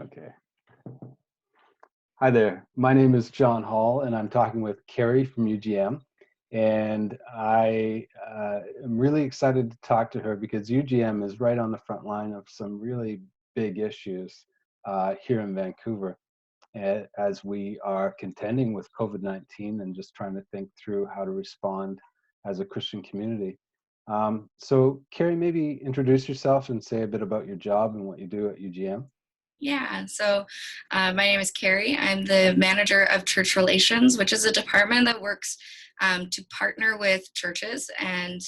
Okay. Hi there. My name is John Hall, and I'm talking with Kari from UGM. And I am really excited to talk to her because UGM is right on the front line of some really big issues here in Vancouver as we are contending with COVID-19 and just trying to think through how to respond as a Christian community. So, Kari, maybe introduce yourself and say a bit about your job and what you do at UGM. Yeah, so my name is Kari. I'm the manager of church relations, which is a department that works to partner with churches and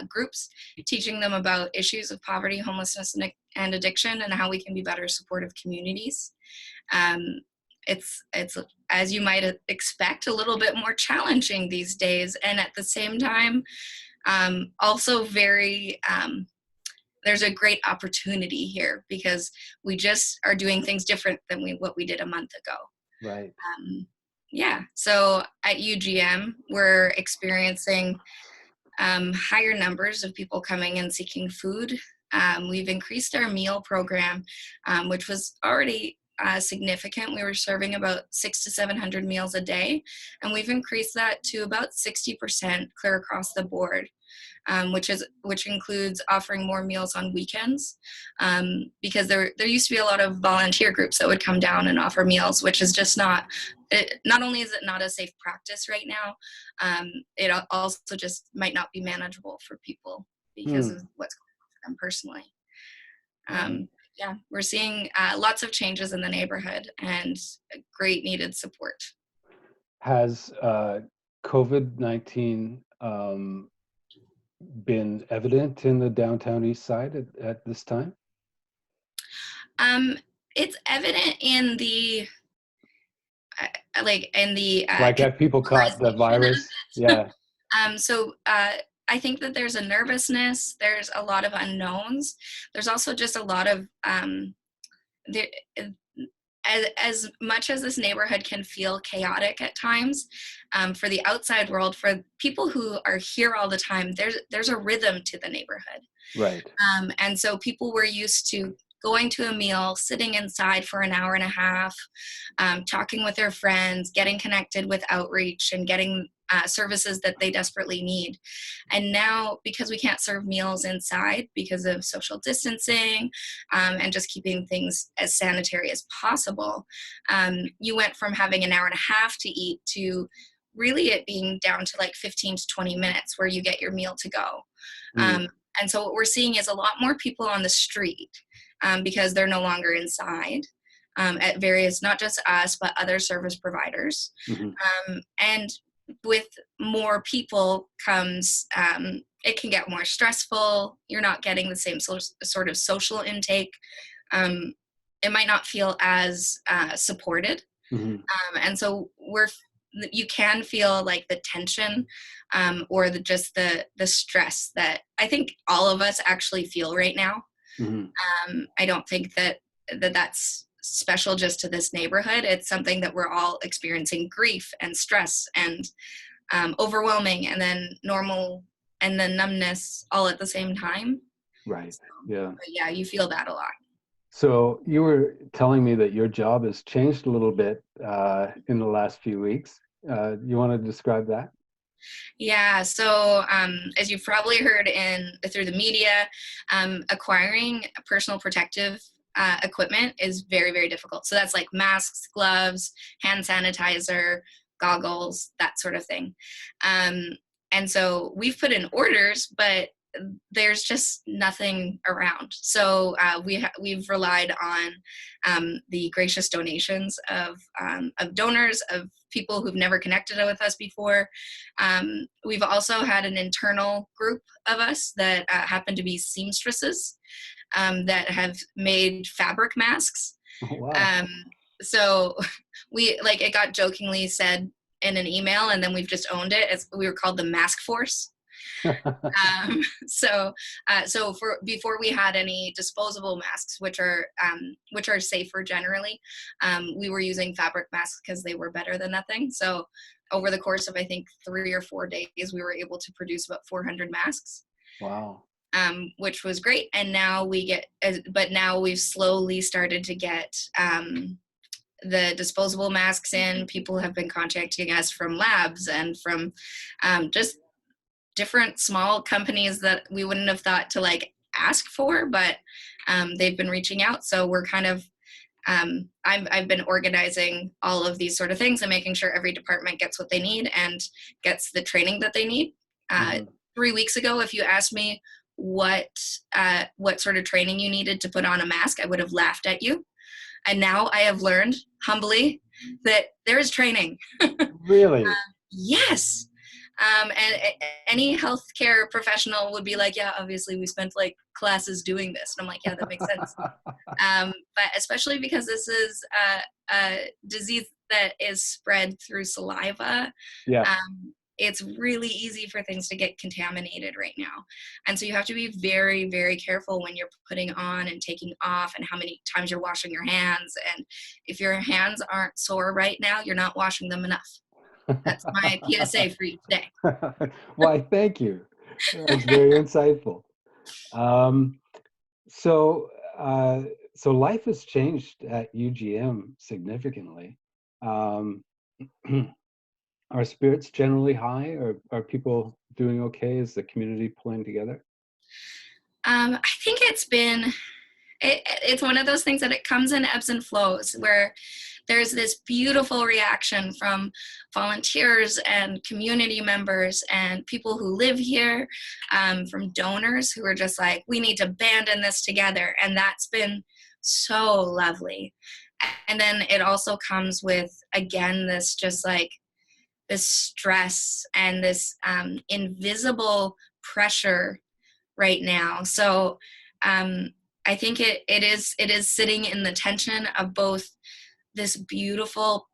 groups, teaching them about issues of poverty, homelessness, and addiction, and how we can be better supportive communities. Um, it's as you might expect, a little bit more challenging these days, and at the same time, also very there's a great opportunity here because we just are doing things different than what we did a month ago. Right. Yeah, so at UGM, we're experiencing higher numbers of people coming and seeking food. We've increased our meal program, which was already significant. We were serving about 600 to 700 meals a day, and we've increased that to about 60% clear across the board. Which includes offering more meals on weekends, because there used to be a lot of volunteer groups that would come down and offer meals, which is just not only is it not a safe practice right now, it also just might not be manageable for people because of what's going on for them personally. Yeah, we're seeing lots of changes in the neighborhood and great needed support. Has COVID-19 been evident in the downtown east side at this time? It's evident in the Like, have people caught the virus? Yeah. So I think that there's a nervousness. There's a lot of unknowns. There's also just a lot of there, as much as this neighborhood can feel chaotic at times, for the outside world, for people who are here all the time, there's a rhythm to the neighborhood. Right. And so people were used to going to a meal, sitting inside for an hour and a half, talking with their friends, getting connected with outreach, and getting services that they desperately need. And now, because we can't serve meals inside because of social distancing, and just keeping things as sanitary as possible, you went from having an hour and a half to eat to really it being down to like 15 to 20 minutes where you get your meal to go. And so what we're seeing is a lot more people on the street, because they're no longer inside, at various, not just us, but other service providers. And with more people comes, it can get more stressful. You're not getting the same sort of social intake. It might not feel as supported. And so you can feel like the tension, or the stress that I think all of us actually feel right now. I don't think that's special just to this neighborhood. It's something that we're all experiencing: grief and stress and overwhelming, and then normal, and then numbness all at the same time. Right. So, Yeah. but yeah, you feel that a lot. So you were telling me that your job has changed a little bit in the last few weeks. You want to describe that? Yeah, so as you've probably heard through the media, acquiring personal protective equipment is very, very difficult. So that's like masks, gloves, hand sanitizer, goggles, that sort of thing. And so we've put in orders, but there's just nothing around. So we've relied on the gracious donations of donors, of people who've never connected with us before. We've also had an internal group of us that happen to be seamstresses, that have made fabric masks. Oh, wow. So it got jokingly said in an email, and then we've just owned it as we were called the Mask Force. So for before we had any disposable masks, which are safer generally, we were using fabric masks because they were better than nothing. So over the course of I think 3 or 4 days, we were able to produce about 400 masks. Wow. which was great. And now but now we've slowly started to get the disposable masks in. People have been contacting us from labs and from just different small companies that we wouldn't have thought to like ask for, but they've been reaching out. So we're kind of I've been organizing all of these sort of things and making sure every department gets what they need and gets the training that they need. Mm-hmm. 3 weeks ago, if you asked me what sort of training you needed to put on a mask, I would have laughed at you. And now I have learned humbly that there is training. Really? Yes. And any healthcare professional would be like, yeah, obviously we spent like classes doing this. And I'm like, yeah, that makes sense. But especially because this is a disease that is spread through saliva. Yeah. It's really easy for things to get contaminated right now. And so you have to be very, very careful when you're putting on and taking off and how many times you're washing your hands. And if your hands aren't sore right now, you're not washing them enough. That's my PSA for you today. Why, thank you. That's very insightful. Um, so, so life has changed at UGM significantly. Are spirits generally high, or are people doing okay? Is the community pulling together? I think it's one of those things that it comes in ebbs and flows, where there's this beautiful reaction from volunteers and community members and people who live here, from donors who are just like, we need to abandon this together. And that's been so lovely. And then it also comes with, again, this just like this stress and this invisible pressure right now. So I think it is sitting in the tension of both this beautiful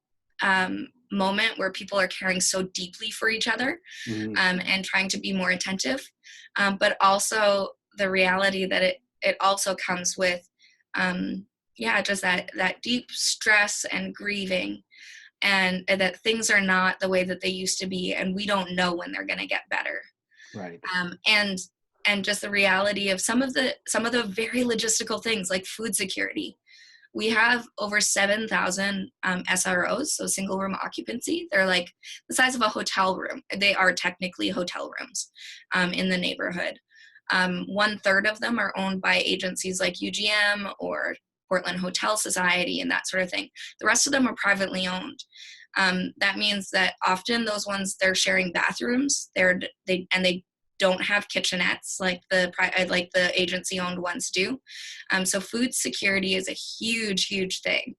moment where people are caring so deeply for each other, Mm-hmm. and trying to be more attentive, but also the reality that it also comes with just that deep stress and grieving, and that things are not the way that they used to be, and we don't know when they're going to get better. Right. And just the reality of some of the very logistical things like food security. We have over 7,000 SROs, so single room occupancy. They're like the size of a hotel room. They are technically hotel rooms in the neighborhood. 1/3 of them are owned by agencies like UGM or Portland Hotel Society and that sort of thing. The rest of them are privately owned. That means that often those ones, they're sharing bathrooms. They don't have kitchenettes like the agency owned ones do. So food security is a huge thing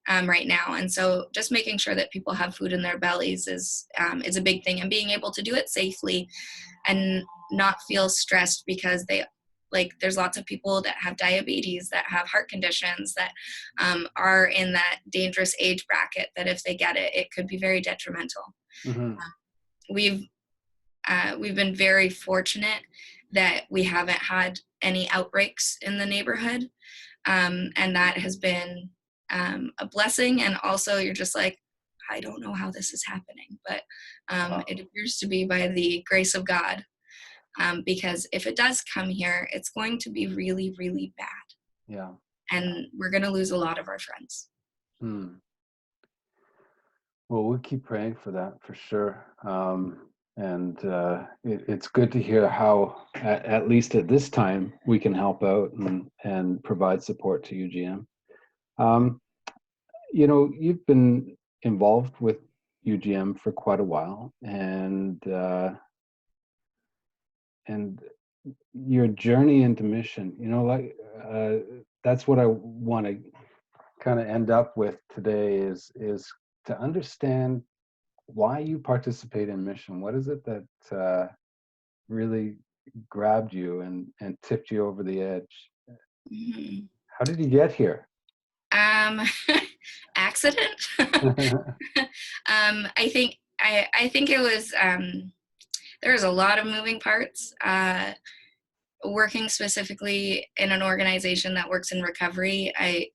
right now. And so just making sure that people have food in their bellies is a big thing, and being able to do it safely and not feel stressed because there's lots of people that have diabetes, that have heart conditions, that are in that dangerous age bracket, that if they get it, it could be very detrimental. Mm-hmm. We've been very fortunate that we haven't had any outbreaks in the neighborhood. And that has been a blessing. And also you're just like, I don't know how this is happening, but Wow. it appears to be by the grace of God. Because if it does come here, it's going to be really, really bad. Yeah. And we're going to lose a lot of our friends. Hmm. Well, we'll keep praying for that for sure. And it's good to hear how, at least at this time, we can help out and provide support to UGM. You've been involved with UGM for quite a while, and your journey into mission, that's what I want to kind of end up with today is to understand why you participate in mission. What is it that really grabbed you and tipped you over the edge? Mm-hmm. How did you get here? Accident. I think it was there was a lot of moving parts. Working specifically in an organization that works in recovery, I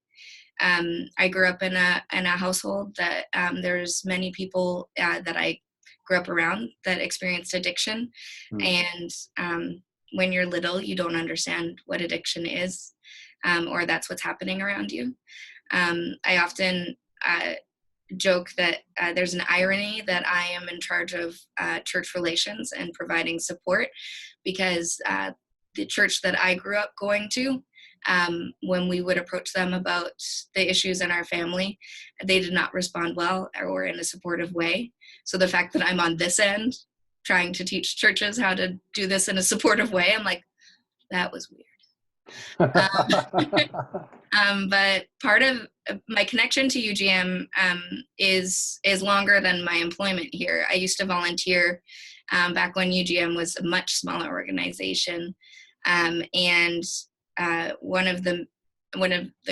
grew up in a household that there's many people that I grew up around that experienced addiction, and when you're little, you don't understand what addiction is, or that's what's happening around you. I often joke that there's an irony that I am in charge of church relations and providing support, because the church that I grew up going to, when we would approach them about the issues in our family, they did not respond well or in a supportive way. So the fact that I'm on this end trying to teach churches how to do this in a supportive way, I'm like, that was weird. But part of my connection to UGM is longer than my employment here. I used to volunteer back when UGM was a much smaller organization, and one of the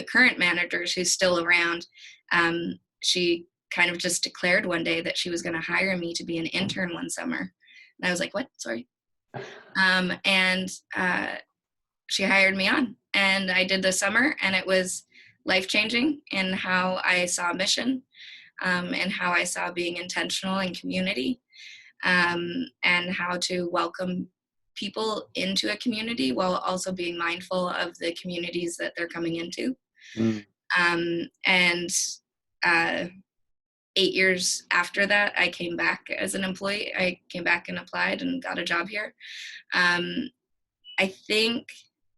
current managers who's still around, she kind of just declared one day that she was going to hire me to be an intern one summer, and I was like, "What? Sorry." And she hired me on, and I did the summer, and it was life-changing in how I saw mission, and how I saw being intentional in community, and how to welcome people into a community while also being mindful of the communities that they're coming into. Mm. And 8 years after that, I came back as an employee. I came back and applied and got a job here. I think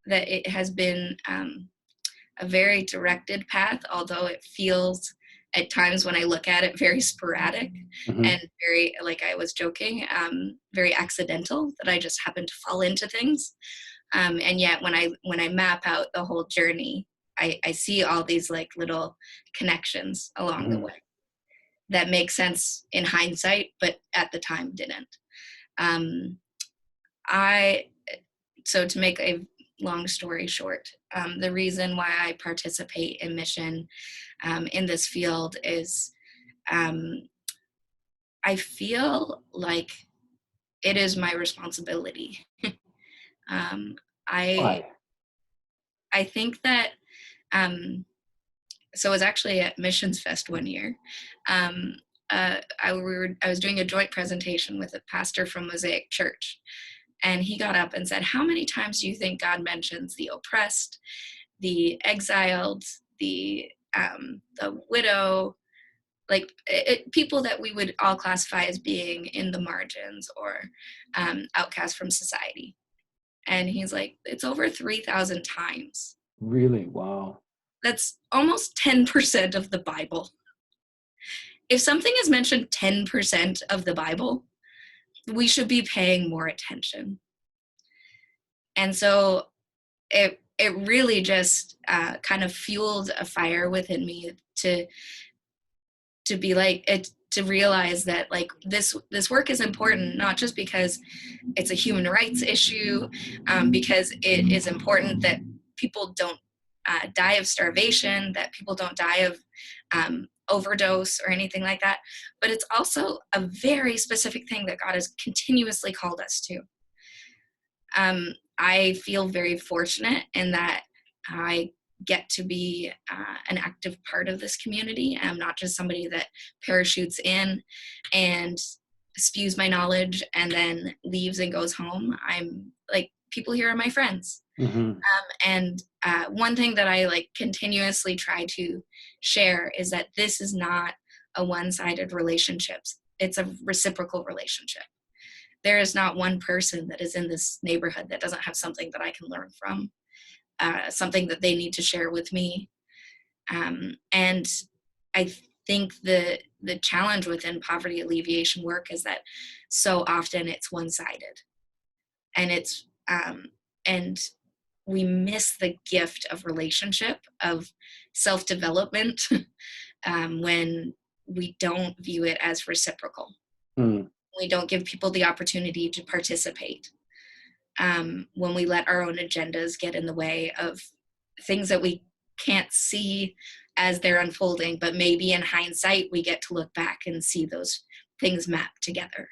that it has been a very directed path, although it feels at times when I look at it very sporadic, Mm-hmm. and very, like I was joking, very accidental, that I just happen to fall into things. And yet when I map out the whole journey, I see all these like little connections along Mm-hmm. the way that make sense in hindsight, but at the time didn't. So to make a long story short, the reason why I participate in mission in this field is I feel like it is my responsibility. I Why? I think that so I was actually at Missions Fest one year. I was doing a joint presentation with a pastor from Mosaic Church, and he got up and said, "How many times do you think God mentions the oppressed, the exiled, the widow, like people that we would all classify as being in the margins or outcast from society?" And he's like, "It's over 3,000 times. Really? Wow. That's almost 10% of the Bible. If something is mentioned 10% of the Bible, we should be paying more attention." And so it really just kind of fueled a fire within me to be like it, to realize that like this work is important, not just because it's a human rights issue, because it is important that people don't die of starvation, that people don't die of overdose or anything like that, but it's also a very specific thing that God has continuously called us to. I feel very fortunate in that I get to be an active part of this community. I'm not just somebody that parachutes in and spews my knowledge and then leaves and goes home. I'm like, people here are my friends. Mm-hmm. And one thing that I like continuously try to share is that this is not a one-sided relationship. It's a reciprocal relationship. There is not one person that is in this neighborhood that doesn't have something that I can learn from, something that they need to share with me. And I think the challenge within poverty alleviation work is that so often it's one-sided, and it's and we miss the gift of relationship, of self-development, when we don't view it as reciprocal. Mm. We don't give people the opportunity to participate. When we let our own agendas get in the way of things that we can't see as they're unfolding, but maybe in hindsight, we get to look back and see those things map together.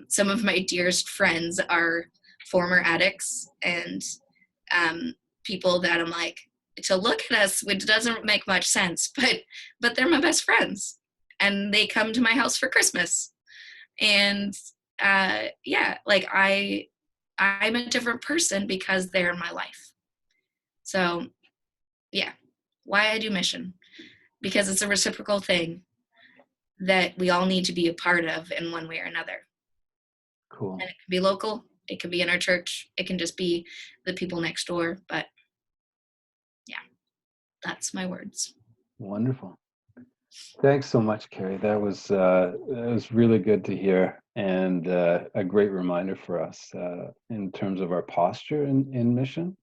Some of my dearest friends are former addicts and people that I'm like, to look at us, it doesn't make much sense, but they're my best friends, and they come to my house for Christmas. And yeah, like I I'm a different person because they're in my life. So yeah, why I do mission, because it's a reciprocal thing that we all need to be a part of in one way or another. Cool. And it can be local, it can be in our church, it can just be the people next door. But yeah, that's my words. Wonderful. Thanks so much, Kari. That was really good to hear, and a great reminder for us in terms of our posture in mission.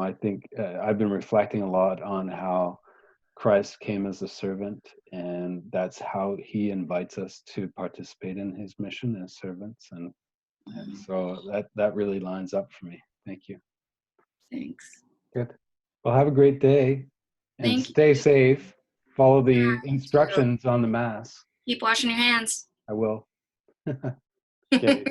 I think I've been reflecting a lot on how Christ came as a servant, and that's how he invites us to participate in his mission as servants, and so that really lines up for me. Thank you. Thanks. Good. Well, have a great day, and Thank stay you. safe. Follow the You too. instructions on the mass. Keep washing your hands. I will. Okay.